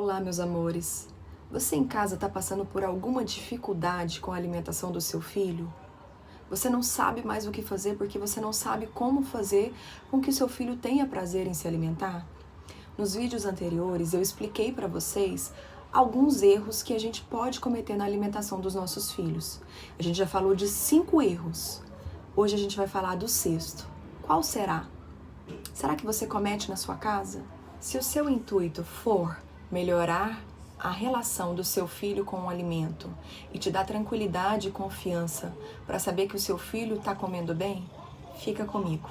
Olá, meus amores. Você em casa está passando por alguma dificuldade com a alimentação do seu filho? Você não sabe mais o que fazer porque você não sabe como fazer com que o seu filho tenha prazer em se alimentar? Nos vídeos anteriores eu expliquei para vocês alguns erros que a gente pode cometer na alimentação dos nossos filhos. A gente já falou de 5 erros. Hoje a gente vai falar do 6º. Qual será? Será que você comete na sua casa? Se o seu intuito for melhorar a relação do seu filho com o alimento e te dar tranquilidade e confiança para saber que o seu filho está comendo bem, fica comigo.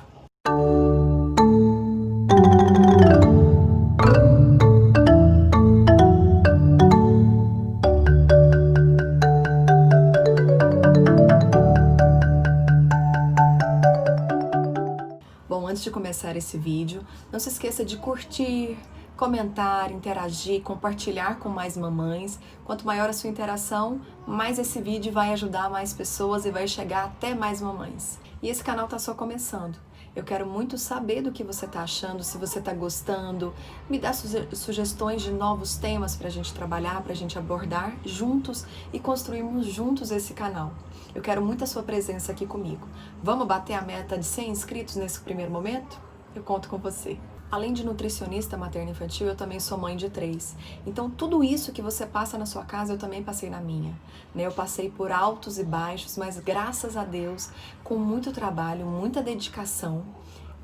Bom, antes de começar esse vídeo, não se esqueça de curtir, comentar, interagir, compartilhar com mais mamães. Quanto maior a sua interação, mais esse vídeo vai ajudar mais pessoas e vai chegar até mais mamães. E esse canal tá só começando. Eu quero muito saber do que você tá achando, se você tá gostando. Me dá sugestões de novos temas pra gente trabalhar, pra gente abordar juntos e construirmos juntos esse canal. Eu quero muito a sua presença aqui comigo. Vamos bater a meta de 100 inscritos nesse primeiro momento? Eu conto com você. Além de nutricionista materno-infantil, eu também sou mãe de 3. Então, tudo isso que você passa na sua casa, eu também passei na minha. Eu passei por altos e baixos, mas graças a Deus, com muito trabalho, muita dedicação,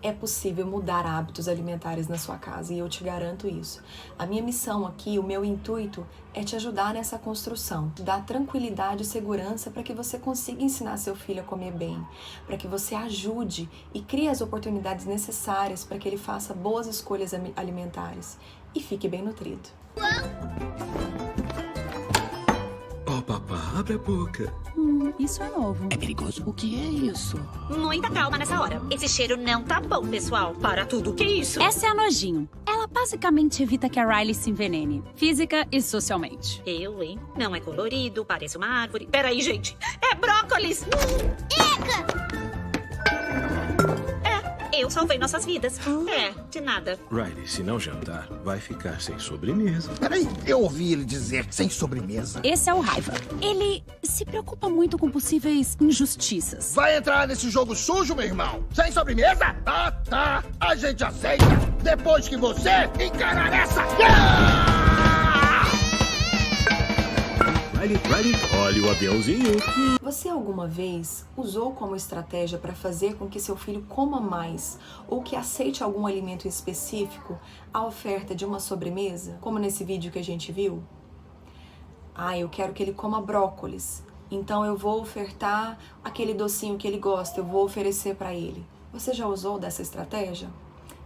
é possível mudar hábitos alimentares na sua casa, e eu te garanto isso. A minha missão aqui, o meu intuito, é te ajudar nessa construção, dar tranquilidade e segurança para que você consiga ensinar seu filho a comer bem, para que você ajude e crie as oportunidades necessárias para que ele faça boas escolhas alimentares e fique bem nutrido. Oh, papá, abre a boca. Isso é novo. É perigoso? O que é isso? Muita calma nessa hora. Esse cheiro não tá bom, pessoal. Para tudo. O que é isso? Essa é a Nojinho. Ela basicamente evita que a Riley se envenene, física e socialmente. Eu, hein? Não é colorido, parece uma árvore. Peraí, gente. É brócolis! Eu salvei nossas vidas. De nada. Riley, se não jantar, vai ficar sem sobremesa. Peraí, eu ouvi ele dizer sem sobremesa. Esse é o Raiva. Ele se preocupa muito com possíveis injustiças. Vai entrar nesse jogo sujo, meu irmão? Sem sobremesa? Tá. A gente aceita. Depois que você encarar essa... Riley, olha o aviãozinho. Você alguma vez usou como estratégia para fazer com que seu filho coma mais ou que aceite algum alimento específico a oferta de uma sobremesa, como nesse vídeo que a gente viu? Eu quero que ele coma brócolis, então eu vou ofertar aquele docinho que ele gosta, eu vou oferecer para ele. Você já usou dessa estratégia?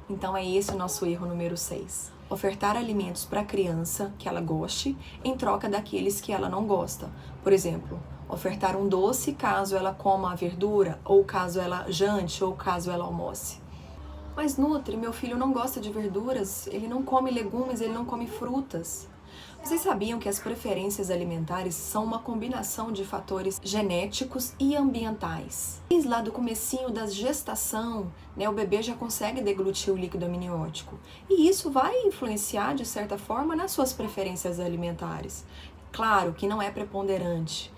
Então é esse o nosso erro número 6. Ofertar alimentos para a criança que ela goste em troca daqueles que ela não gosta. Por exemplo, ofertar um doce caso ela coma a verdura, ou caso ela jante, ou caso ela almoce. Mas Nutri, meu filho não gosta de verduras, ele não come legumes, ele não come frutas. Vocês sabiam que as preferências alimentares são uma combinação de fatores genéticos e ambientais? Desde lá do comecinho da gestação, o bebê já consegue deglutir o líquido amniótico. E isso vai influenciar, de certa forma, nas suas preferências alimentares. Claro que não é preponderante.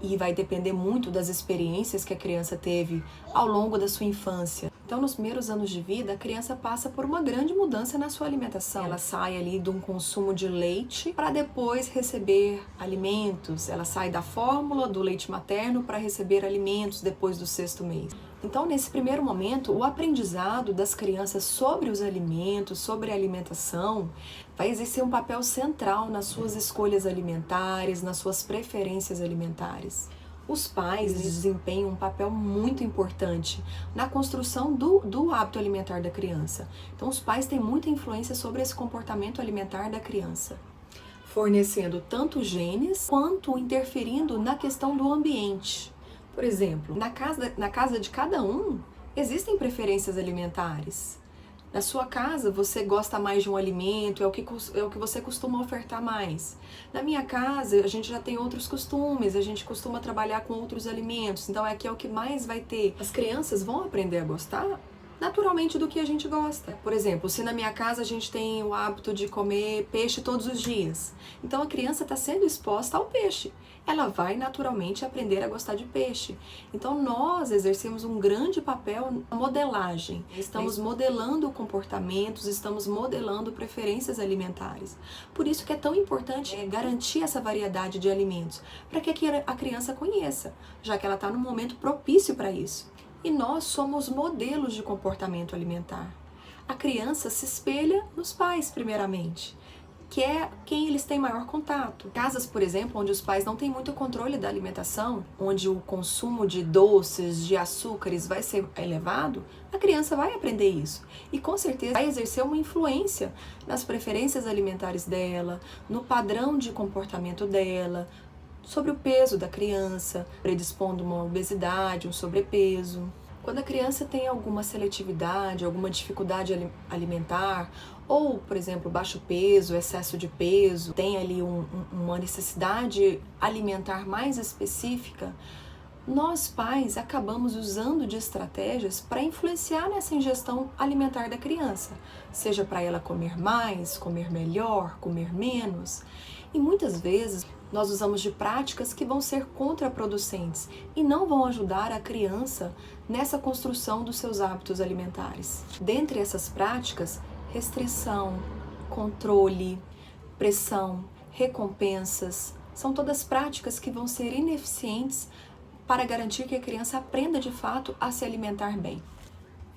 E vai depender muito das experiências que a criança teve ao longo da sua infância. Então, nos primeiros anos de vida, a criança passa por uma grande mudança na sua alimentação. Ela sai ali de um consumo de leite para depois receber alimentos. Ela sai da fórmula do leite materno para receber alimentos depois do 6º mês. Então, nesse primeiro momento, o aprendizado das crianças sobre os alimentos, sobre a alimentação, vai exercer um papel central nas suas escolhas alimentares, nas suas preferências alimentares. Os pais desempenham um papel muito importante na construção do hábito alimentar da criança. Então, os pais têm muita influência sobre esse comportamento alimentar da criança, fornecendo tanto genes quanto interferindo na questão do ambiente. Por exemplo, na casa de cada um, existem preferências alimentares. Na sua casa, você gosta mais de um alimento, é o que você costuma ofertar mais. Na minha casa, a gente já tem outros costumes, a gente costuma trabalhar com outros alimentos, então aqui é o que mais vai ter. As crianças vão aprender a gostar naturalmente do que a gente gosta. Por exemplo, se na minha casa a gente tem o hábito de comer peixe todos os dias, então a criança está sendo exposta ao peixe. Ela vai naturalmente aprender a gostar de peixe. Então nós exercemos um grande papel na modelagem. Estamos modelando comportamentos, estamos modelando preferências alimentares. Por isso que é tão importante garantir essa variedade de alimentos, para que a criança conheça, já que ela está num momento propício para isso. E nós somos modelos de comportamento alimentar. A criança se espelha nos pais, primeiramente, que é quem eles têm maior contato. Casas, por exemplo, onde os pais não têm muito controle da alimentação, onde o consumo de doces, de açúcares vai ser elevado, a criança vai aprender isso. E com certeza vai exercer uma influência nas preferências alimentares dela, no padrão de comportamento dela, sobre o peso da criança, predispondo uma obesidade, um sobrepeso. Quando a criança tem alguma seletividade, alguma dificuldade alimentar, ou, por exemplo, baixo peso, excesso de peso, tem ali uma necessidade alimentar mais específica, nós pais acabamos usando de estratégias para influenciar nessa ingestão alimentar da criança, seja para ela comer mais, comer melhor, comer menos. E muitas vezes nós usamos de práticas que vão ser contraproducentes e não vão ajudar a criança nessa construção dos seus hábitos alimentares. Dentre essas práticas, restrição, controle, pressão, recompensas, são todas práticas que vão ser ineficientes para garantir que a criança aprenda de fato a se alimentar bem.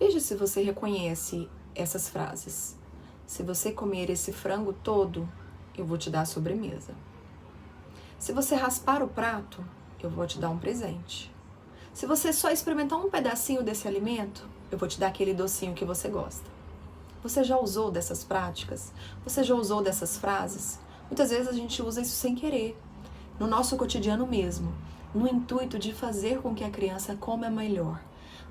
Veja se você reconhece essas frases. Se você comer esse frango todo, eu vou te dar a sobremesa. Se você raspar o prato, eu vou te dar um presente. Se você só experimentar um pedacinho desse alimento, eu vou te dar aquele docinho que você gosta. Você já usou dessas práticas? Você já usou dessas frases? Muitas vezes a gente usa isso sem querer, no nosso cotidiano mesmo, no intuito de fazer com que a criança coma melhor,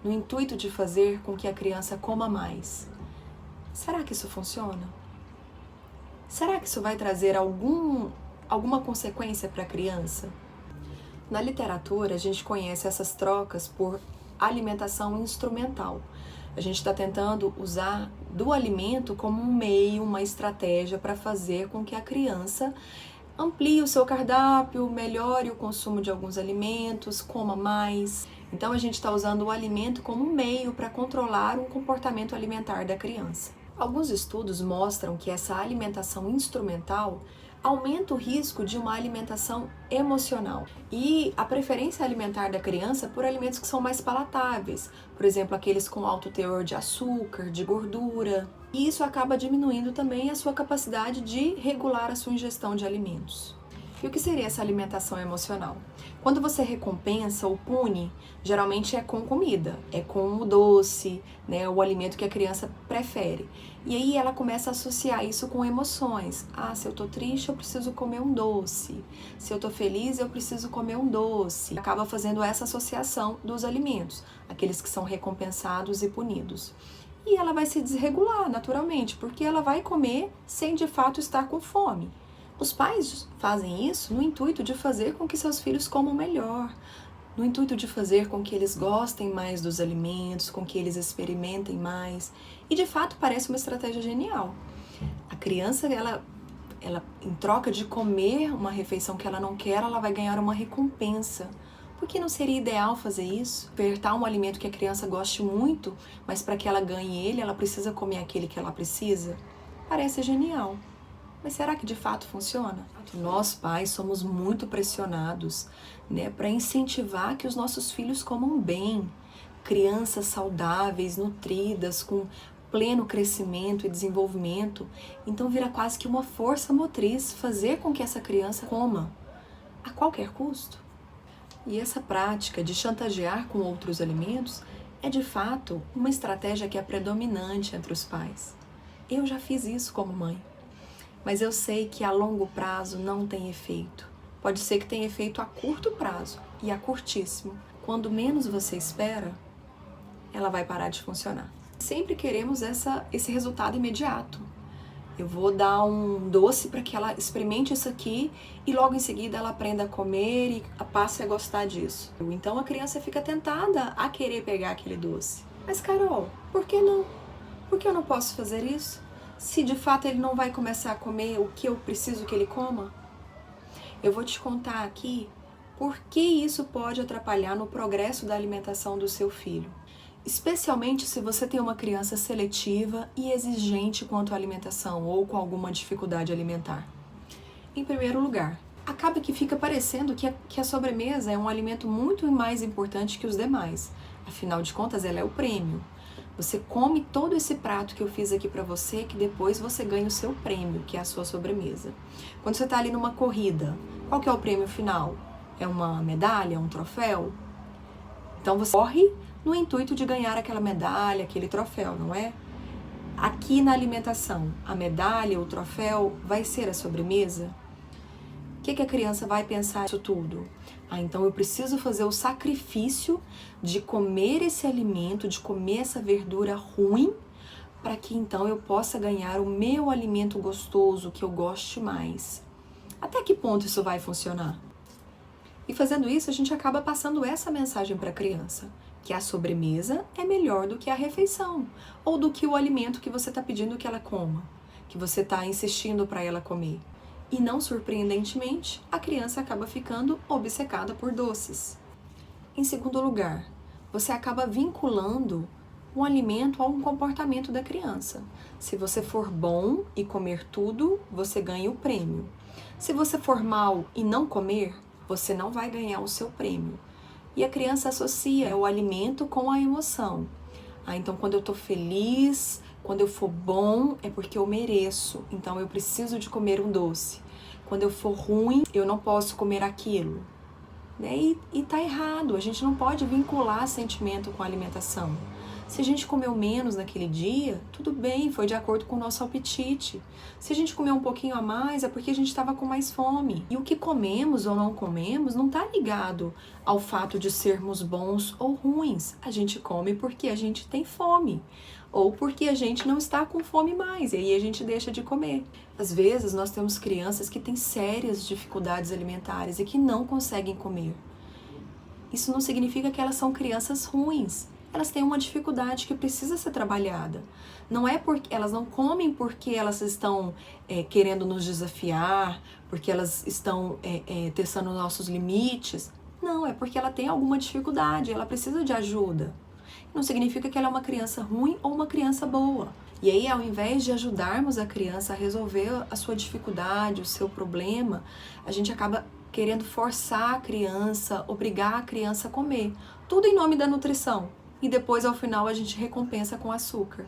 no intuito de fazer com que a criança coma mais. Será que isso funciona? Será que isso vai trazer alguma consequência para a criança? Na literatura, a gente conhece essas trocas por alimentação instrumental. A gente está tentando usar do alimento como um meio, uma estratégia para fazer com que a criança amplie o seu cardápio, melhore o consumo de alguns alimentos, coma mais. Então a gente está usando o alimento como um meio para controlar o comportamento alimentar da criança. Alguns estudos mostram que essa alimentação instrumental aumenta o risco de uma alimentação emocional e a preferência alimentar da criança por alimentos que são mais palatáveis, por exemplo, aqueles com alto teor de açúcar, de gordura, e isso acaba diminuindo também a sua capacidade de regular a sua ingestão de alimentos. E o que seria essa alimentação emocional? Quando você recompensa ou pune, geralmente é com comida, é com o doce, né, o alimento que a criança prefere. E aí ela começa a associar isso com emoções. Ah, se eu tô triste, eu preciso comer um doce. Se eu tô feliz, eu preciso comer um doce. Acaba fazendo essa associação dos alimentos, aqueles que são recompensados e punidos. E ela vai se desregular naturalmente, porque ela vai comer sem de fato estar com fome. Os pais fazem isso no intuito de fazer com que seus filhos comam melhor, no intuito de fazer com que eles gostem mais dos alimentos, com que eles experimentem mais. E de fato parece uma estratégia genial. A criança, ela em troca de comer uma refeição que ela não quer, ela vai ganhar uma recompensa. Por que não seria ideal fazer isso? Ofertar um alimento que a criança goste muito, mas para que ela ganhe ele, ela precisa comer aquele que ela precisa? Parece genial. Mas será que de fato funciona? Nós, pais, somos muito pressionados, né, para incentivar que os nossos filhos comam bem. Crianças saudáveis, nutridas, com pleno crescimento e desenvolvimento. Então vira quase que uma força motriz fazer com que essa criança coma a qualquer custo. E essa prática de chantagear com outros alimentos é de fato uma estratégia que é predominante entre os pais. Eu já fiz isso como mãe. Mas eu sei que a longo prazo não tem efeito. Pode ser que tenha efeito a curto prazo e a curtíssimo. Quando menos você espera, ela vai parar de funcionar. Sempre queremos esse resultado imediato. Eu vou dar um doce para que ela experimente isso aqui e logo em seguida ela aprenda a comer e passe a gostar disso. Então a criança fica tentada a querer pegar aquele doce. Mas Carol, por que não? Por que eu não posso fazer isso? Se de fato ele não vai começar a comer o que eu preciso que ele coma? Eu vou te contar aqui por que isso pode atrapalhar no progresso da alimentação do seu filho. Especialmente se você tem uma criança seletiva e exigente quanto à alimentação ou com alguma dificuldade alimentar. Em primeiro lugar, acaba que fica parecendo que a sobremesa é um alimento muito mais importante que os demais. Afinal de contas, ela é o prêmio. Você come todo esse prato que eu fiz aqui pra você, que depois você ganha o seu prêmio, que é a sua sobremesa. Quando você tá ali numa corrida, qual que é o prêmio final? É uma medalha, um troféu? Então você corre no intuito de ganhar aquela medalha, aquele troféu, não é? Aqui na alimentação, a medalha, o troféu vai ser a sobremesa? O que a criança vai pensar isso tudo? Então eu preciso fazer o sacrifício de comer esse alimento, de comer essa verdura ruim, para que então eu possa ganhar o meu alimento gostoso, que eu goste mais. Até que ponto isso vai funcionar? E fazendo isso, a gente acaba passando essa mensagem para a criança, que a sobremesa é melhor do que a refeição, ou do que o alimento que você está pedindo que ela coma, que você está insistindo para ela comer. E não surpreendentemente, a criança acaba ficando obcecada por doces. Em segundo lugar, você acaba vinculando um alimento a um comportamento da criança. Se você for bom e comer tudo, você ganha o prêmio. Se você for mal e não comer, você não vai ganhar o seu prêmio. E a criança associa o alimento com a emoção. Então quando eu tô feliz, quando eu for bom, é porque eu mereço. Então eu preciso de comer um doce. Quando eu for ruim, eu não posso comer aquilo. E tá errado. A gente não pode vincular sentimento com a alimentação. Se a gente comeu menos naquele dia, tudo bem, foi de acordo com o nosso apetite. Se a gente comeu um pouquinho a mais, é porque a gente estava com mais fome. E o que comemos ou não comemos não está ligado ao fato de sermos bons ou ruins. A gente come porque a gente tem fome. Ou porque a gente não está com fome mais, e aí a gente deixa de comer. Às vezes, nós temos crianças que têm sérias dificuldades alimentares e que não conseguem comer. Isso não significa que elas são crianças ruins. Elas têm uma dificuldade que precisa ser trabalhada. Não é porque elas não comem porque elas estão querendo nos desafiar, porque elas estão testando nossos limites. Não, é porque ela tem alguma dificuldade, ela precisa de ajuda. Não significa que ela é uma criança ruim ou uma criança boa. E aí, ao invés de ajudarmos a criança a resolver a sua dificuldade, o seu problema, a gente acaba querendo forçar a criança, obrigar a criança a comer. Tudo em nome da nutrição. E depois, ao final, a gente recompensa com açúcar.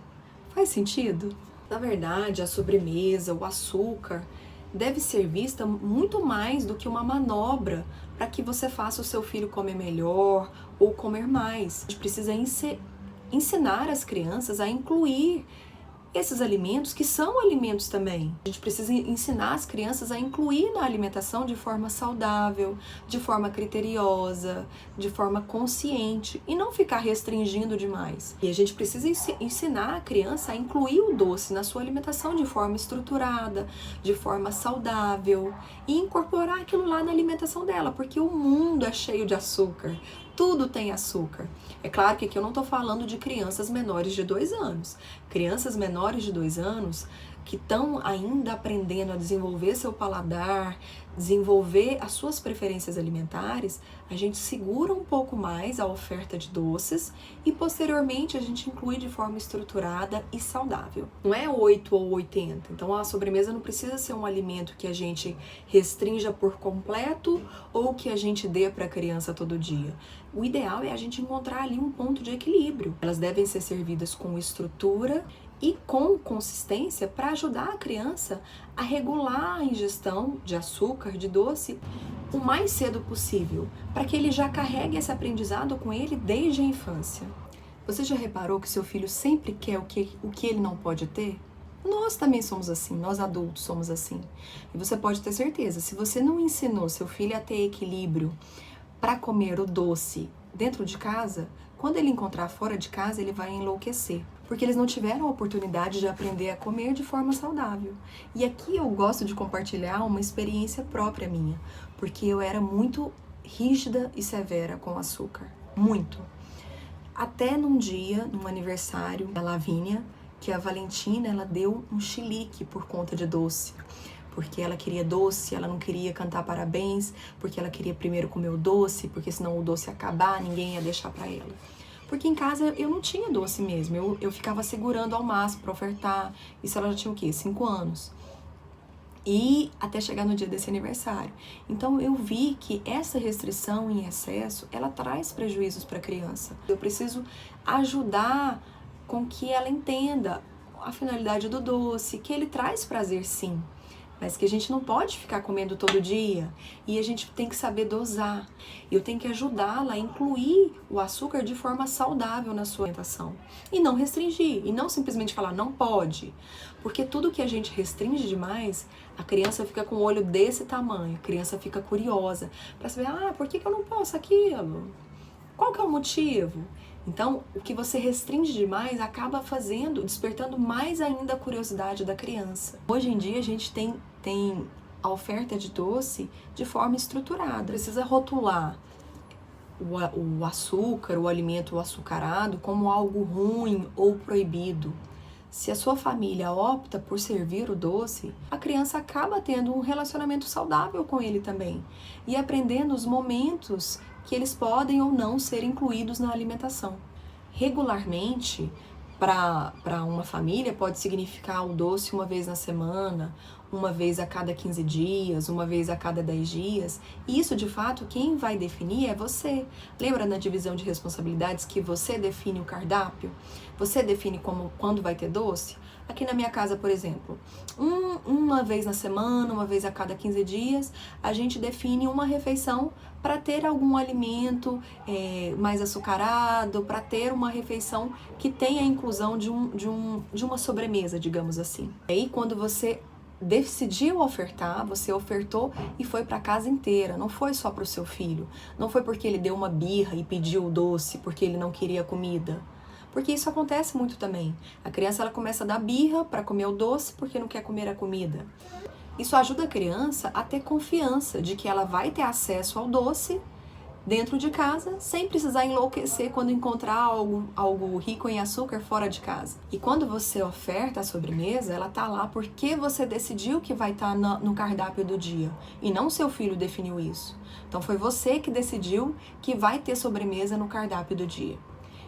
Faz sentido? Na verdade, a sobremesa, o açúcar, deve ser vista muito mais do que uma manobra para que você faça o seu filho comer melhor ou comer mais. A gente precisa ensinar as crianças a incluir esses alimentos, que são alimentos também. A gente precisa ensinar as crianças a incluir na alimentação de forma saudável, de forma criteriosa, de forma consciente e não ficar restringindo demais. E a gente precisa ensinar a criança a incluir o doce na sua alimentação de forma estruturada, de forma saudável e incorporar aquilo lá na alimentação dela, porque o mundo é cheio de açúcar. Tudo tem açúcar. É claro que aqui eu não estou falando de crianças menores de 2 anos. Crianças menores de 2 anos que estão ainda aprendendo a desenvolver seu paladar, desenvolver as suas preferências alimentares, a gente segura um pouco mais a oferta de doces e posteriormente a gente inclui de forma estruturada e saudável. Não é 8 ou 80. Então a sobremesa não precisa ser um alimento que a gente restrinja por completo ou que a gente dê para a criança todo dia. O ideal é a gente encontrar ali um ponto de equilíbrio. Elas devem ser servidas com estrutura e com consistência para ajudar a criança a regular a ingestão de açúcar, de doce, o mais cedo possível, para que ele já carregue esse aprendizado com ele desde a infância. Você já reparou que seu filho sempre quer o que ele não pode ter? Nós também somos assim, nós adultos somos assim. E você pode ter certeza, se você não ensinou seu filho a ter equilíbrio para comer o doce dentro de casa, quando ele encontrar fora de casa, ele vai enlouquecer. Porque eles não tiveram a oportunidade de aprender a comer de forma saudável. E aqui eu gosto de compartilhar uma experiência própria minha, porque eu era muito rígida e severa com o açúcar. Muito. Até num dia, num aniversário da Lavínia, que a Valentina, ela deu um chilique por conta de doce. Porque ela queria doce, ela não queria cantar parabéns, porque ela queria primeiro comer o doce, porque senão o doce ia acabar, ninguém ia deixar pra ela. Porque em casa eu não tinha doce mesmo, eu ficava segurando ao máximo pra ofertar. Isso ela já tinha o quê? 5 anos. E até chegar no dia desse aniversário. Então eu vi que essa restrição em excesso, ela traz prejuízos para a criança. Eu preciso ajudar com que ela entenda a finalidade do doce, que ele traz prazer sim, mas que a gente não pode ficar comendo todo dia e a gente tem que saber dosar. Eu tenho que ajudá-la a incluir o açúcar de forma saudável na sua alimentação e não restringir, e não simplesmente falar não pode, porque tudo que a gente restringe demais, a criança fica com o olho desse tamanho, a criança fica curiosa para saber, por que eu não posso aquilo? Qual que é o motivo? Então, o que você restringe demais acaba despertando mais ainda a curiosidade da criança. Hoje em dia a gente tem a oferta de doce de forma estruturada. Precisa rotular o açúcar, o alimento açucarado como algo ruim ou proibido. Se a sua família opta por servir o doce, a criança acaba tendo um relacionamento saudável com ele também e aprendendo os momentos que eles podem ou não ser incluídos na alimentação. Regularmente, para uma família, pode significar o doce uma vez na semana, uma vez a cada 15 dias, uma vez a cada 10 dias. E isso, de fato, quem vai definir é você. Lembra na divisão de responsabilidades que você define o cardápio? Você define quando vai ter doce? Aqui na minha casa, por exemplo, uma vez na semana, uma vez a cada 15 dias, a gente define uma refeição para ter algum alimento mais açucarado, para ter uma refeição que tenha a inclusão de uma sobremesa, digamos assim. E aí, quando você decidiu ofertar, você ofertou e foi para a casa inteira, não foi só para o seu filho, não foi porque ele deu uma birra e pediu o doce porque ele não queria comida. Porque isso acontece muito também. A criança ela começa a dar birra para comer o doce porque não quer comer a comida. Isso ajuda a criança a ter confiança de que ela vai ter acesso ao doce dentro de casa, sem precisar enlouquecer quando encontrar algo rico em açúcar fora de casa. E quando você oferta a sobremesa, ela tá lá porque você decidiu que vai estar no cardápio do dia. E não seu filho definiu isso. Então foi você que decidiu que vai ter sobremesa no cardápio do dia.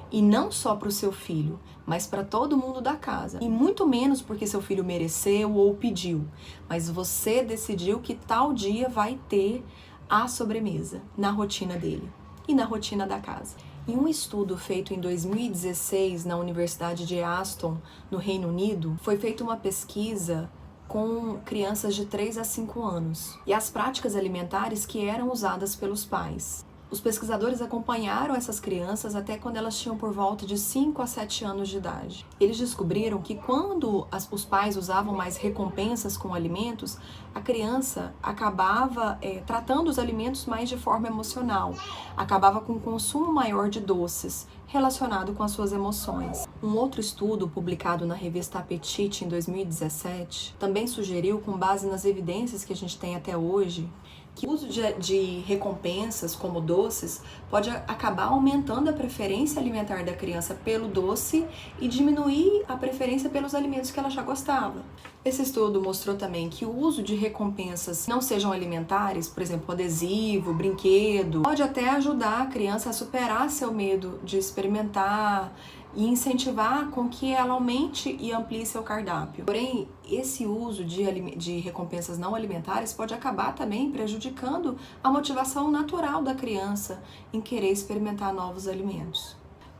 E não só para o seu filho, mas para todo mundo da casa. E muito menos porque seu filho mereceu ou pediu. Mas você decidiu que tal dia vai ter a sobremesa na rotina dele e na rotina da casa. Em um estudo feito em 2016 na Universidade de Aston, no Reino Unido, foi feita uma pesquisa com crianças de 3 a 5 anos e as práticas alimentares que eram usadas pelos pais. Os pesquisadores acompanharam essas crianças até quando elas tinham por volta de 5 a 7 anos de idade. Eles descobriram que quando os pais usavam mais recompensas com alimentos, a criança acabava tratando os alimentos mais de forma emocional, acabava com um consumo maior de doces, relacionado com as suas emoções. Um outro estudo publicado na revista Apetite em 2017 também sugeriu, com base nas evidências que a gente tem até hoje, que o uso de recompensas como doces pode acabar aumentando a preferência alimentar da criança pelo doce e diminuir a preferência pelos alimentos que ela já gostava. Esse estudo mostrou também que o uso de recompensas que não sejam alimentares, por exemplo, adesivo, brinquedo, pode até ajudar a criança a superar seu medo de experimentar e incentivar com que ela aumente e amplie seu cardápio. Porém, esse uso de recompensas não alimentares pode acabar também prejudicando a motivação natural da criança em querer experimentar novos alimentos.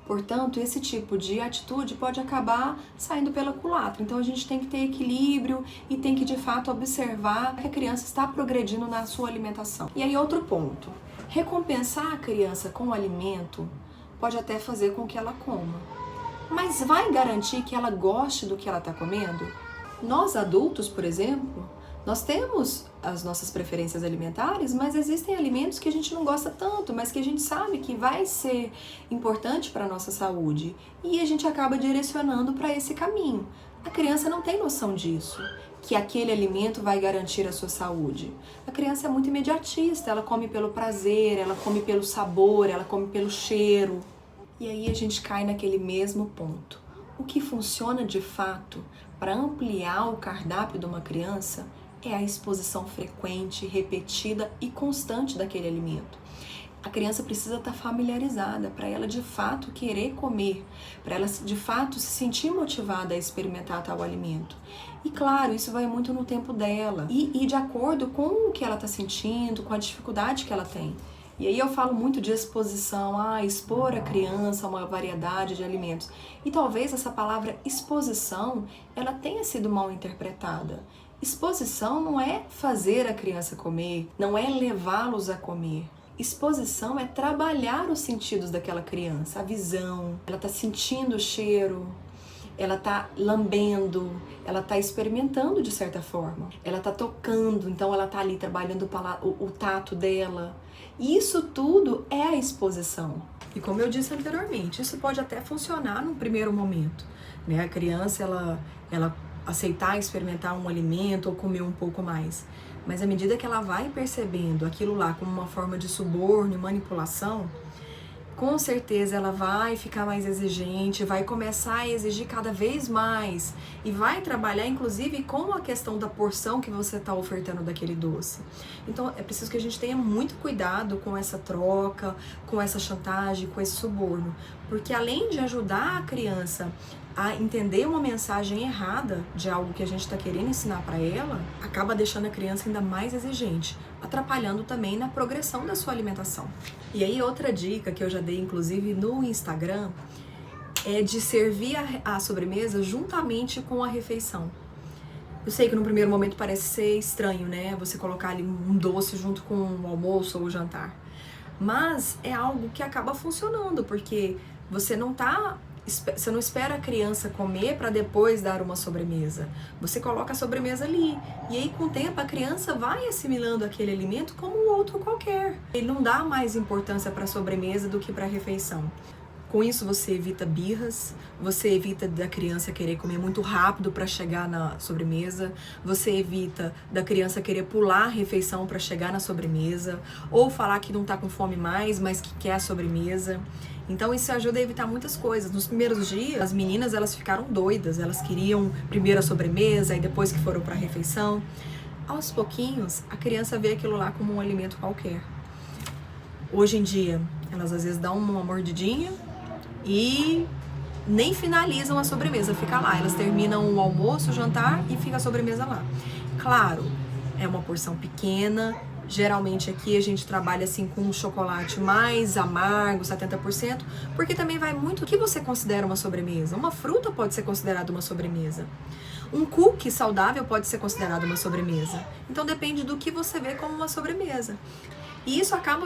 Portanto, esse tipo de atitude pode acabar saindo pela culatra. Então, a gente tem que ter equilíbrio e tem que, de fato, observar que a criança está progredindo na sua alimentação. E aí, outro ponto. Recompensar a criança com o alimento pode até fazer com que ela coma. Mas vai garantir que ela goste do que ela está comendo? Nós, adultos, por exemplo, nós temos as nossas preferências alimentares, mas existem alimentos que a gente não gosta tanto, mas que a gente sabe que vai ser importante para a nossa saúde. E a gente acaba direcionando para esse caminho. A criança não tem noção disso, que aquele alimento vai garantir a sua saúde. A criança é muito imediatista, ela come pelo prazer, ela come pelo sabor, ela come pelo cheiro. E aí a gente cai naquele mesmo ponto. O que funciona de fato para ampliar o cardápio de uma criança é a exposição frequente, repetida e constante daquele alimento. A criança precisa estar familiarizada para ela de fato querer comer, para ela de fato se sentir motivada a experimentar tal alimento. E claro, isso vai muito no tempo dela e de acordo com o que ela está sentindo, com a dificuldade que ela tem. E aí eu falo muito de exposição, expor a criança a uma variedade de alimentos. E talvez essa palavra exposição, ela tenha sido mal interpretada. Exposição não é fazer a criança comer, não é levá-los a comer. Exposição é trabalhar os sentidos daquela criança, a visão, ela está sentindo o cheiro, ela está lambendo, ela está experimentando de certa forma, ela está tocando, então ela está ali trabalhando o tato dela. Isso tudo é a exposição. E como eu disse anteriormente, isso pode até funcionar num primeiro momento, né? A criança, ela aceitar experimentar um alimento ou comer um pouco mais. Mas à medida que ela vai percebendo aquilo lá como uma forma de suborno e manipulação, com certeza ela vai ficar mais exigente, vai começar a exigir cada vez mais e vai trabalhar inclusive com a questão da porção que você está ofertando daquele doce. Então é preciso que a gente tenha muito cuidado com essa troca, com essa chantagem, com esse suborno, porque além de ajudar a criança a entender uma mensagem errada de algo que a gente está querendo ensinar para ela, acaba deixando a criança ainda mais exigente, atrapalhando também na progressão da sua alimentação. E aí outra dica que eu já dei inclusive no Instagram é de servir a sobremesa juntamente com a refeição. Eu sei que no primeiro momento parece ser estranho, né? Você colocar ali um doce junto com o almoço ou o jantar. Mas é algo que acaba funcionando, porque você não espera a criança comer para depois dar uma sobremesa. Você coloca a sobremesa ali. E aí, com o tempo, a criança vai assimilando aquele alimento como um outro qualquer. Ele não dá mais importância para a sobremesa do que para a refeição. Com isso, você evita birras, você evita da criança querer comer muito rápido para chegar na sobremesa, você evita da criança querer pular a refeição para chegar na sobremesa, ou falar que não está com fome mais, mas que quer a sobremesa. Então isso ajuda a evitar muitas coisas. Nos primeiros dias, as meninas elas ficaram doidas, elas queriam primeiro a sobremesa e depois que foram para a refeição. Aos pouquinhos, a criança vê aquilo lá como um alimento qualquer. Hoje em dia, elas às vezes dão uma mordidinha e nem finalizam a sobremesa, fica lá. Elas terminam o almoço, o jantar e fica a sobremesa lá. Claro, é uma porção pequena. Geralmente aqui a gente trabalha assim com um chocolate mais amargo, 70%, porque também vai muito o que você considera uma sobremesa. Uma fruta pode ser considerada uma sobremesa. Um cookie saudável pode ser considerado uma sobremesa. Então depende do que você vê como uma sobremesa. E isso acaba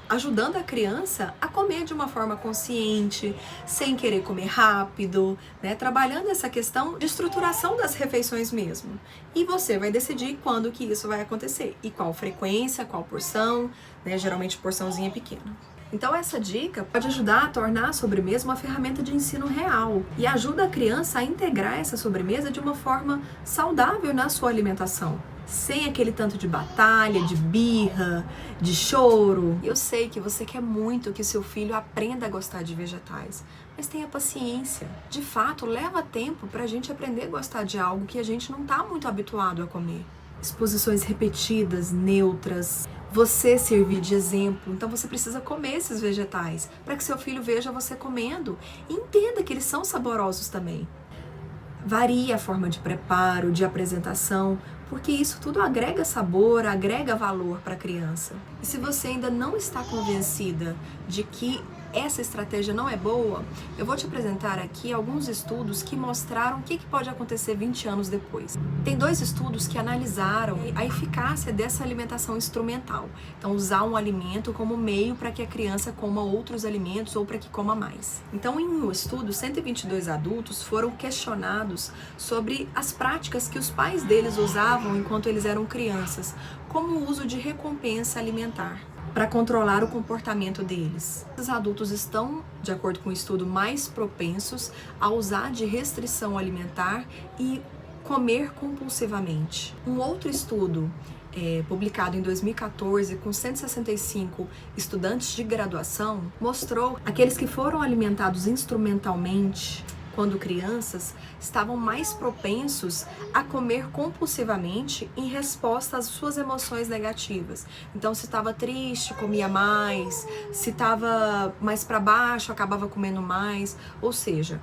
ajudando a criança a comer de uma forma consciente, sem querer comer rápido, né? Trabalhando essa questão de estruturação das refeições mesmo. E você vai decidir quando que isso vai acontecer, e qual frequência, qual porção, né? Geralmente porçãozinha pequena. Então essa dica pode ajudar a tornar a sobremesa uma ferramenta de ensino real e ajuda a criança a integrar essa sobremesa de uma forma saudável na sua alimentação. Sem aquele tanto de batalha, de birra, de choro. Eu sei que você quer muito que seu filho aprenda a gostar de vegetais, mas tenha paciência. De fato, leva tempo pra gente aprender a gostar de algo que a gente não tá muito habituado a comer. Exposições repetidas, neutras, você servir de exemplo. Então você precisa comer esses vegetais para que seu filho veja você comendo e entenda que eles são saborosos também. Varia a forma de preparo, de apresentação, porque isso tudo agrega sabor, agrega valor para a criança. E se você ainda não está convencida de que essa estratégia não é boa, eu vou te apresentar aqui alguns estudos que mostraram o que pode acontecer 20 anos depois. Tem 2 estudos que analisaram a eficácia dessa alimentação instrumental. Então, usar um alimento como meio para que a criança coma outros alimentos ou para que coma mais. Então, em um estudo, 122 adultos foram questionados sobre as práticas que os pais deles usavam enquanto eles eram crianças, como o uso de recompensa alimentar, para controlar o comportamento deles. Os adultos estão, de acordo com o estudo, mais propensos a usar de restrição alimentar e comer compulsivamente. Um outro estudo publicado em 2014 com 165 estudantes de graduação mostrou que aqueles que foram alimentados instrumentalmente quando crianças estavam mais propensos a comer compulsivamente em resposta às suas emoções negativas. Então, se estava triste, comia mais, se estava mais para baixo, acabava comendo mais. Ou seja,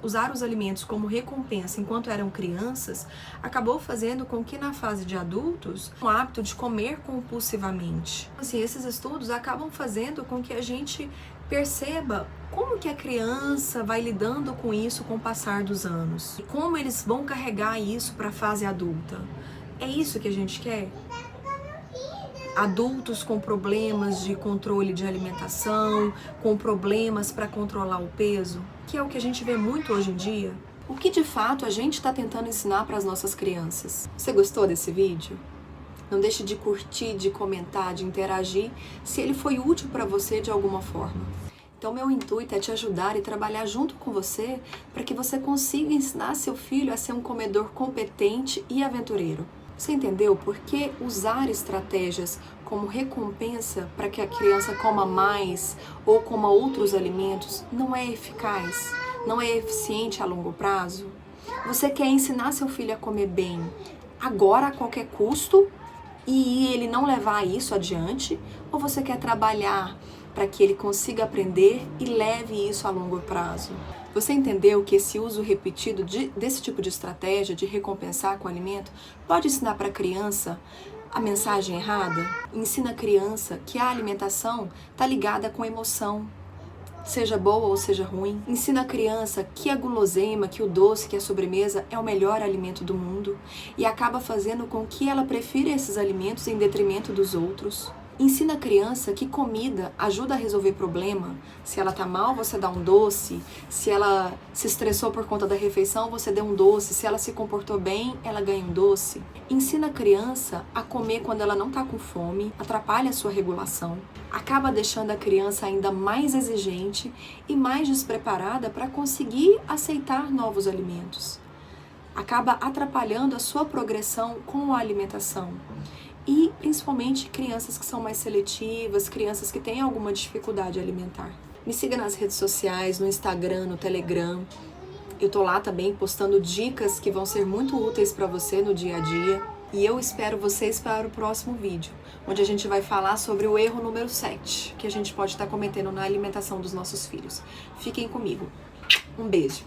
usar os alimentos como recompensa enquanto eram crianças acabou fazendo com que na fase de adultos o hábito de comer compulsivamente. Assim, esses estudos acabam fazendo com que a gente perceba como que a criança vai lidando com isso com o passar dos anos e como eles vão carregar isso para a fase adulta. É isso que a gente quer? Adultos com problemas de controle de alimentação, com problemas para controlar o peso, que é o que a gente vê muito hoje em dia. O que de fato a gente está tentando ensinar para as nossas crianças? Você gostou desse vídeo? Não deixe de curtir, de comentar, de interagir, se ele foi útil para você de alguma forma. Então, meu intuito é te ajudar e trabalhar junto com você para que você consiga ensinar seu filho a ser um comedor competente e aventureiro. Você entendeu por que usar estratégias como recompensa para que a criança coma mais ou coma outros alimentos não é eficaz, não é eficiente a longo prazo? Você quer ensinar seu filho a comer bem agora a qualquer custo e ele não levar isso adiante? Ou você quer trabalhar para que ele consiga aprender e leve isso a longo prazo? Você entendeu que esse uso repetido desse tipo de estratégia de recompensar com o alimento pode ensinar para a criança a mensagem errada? Ensina a criança que a alimentação está ligada com emoção, seja boa ou seja ruim. Ensina a criança que a guloseima, que o doce, que a sobremesa é o melhor alimento do mundo e acaba fazendo com que ela prefira esses alimentos em detrimento dos outros. Ensina a criança que comida ajuda a resolver problema. Se ela tá mal, você dá um doce. Se ela se estressou por conta da refeição, você deu um doce. Se ela se comportou bem, ela ganha um doce. Ensina a criança a comer quando ela não tá com fome, atrapalha a sua regulação. Acaba deixando a criança ainda mais exigente e mais despreparada para conseguir aceitar novos alimentos. Acaba atrapalhando a sua progressão com a alimentação. E principalmente crianças que são mais seletivas, crianças que têm alguma dificuldade alimentar. Me siga nas redes sociais, no Instagram, no Telegram. Eu tô lá também postando dicas que vão ser muito úteis para você no dia a dia. E eu espero vocês para o próximo vídeo, onde a gente vai falar sobre o erro número 7, que a gente pode estar cometendo na alimentação dos nossos filhos. Fiquem comigo. Um beijo.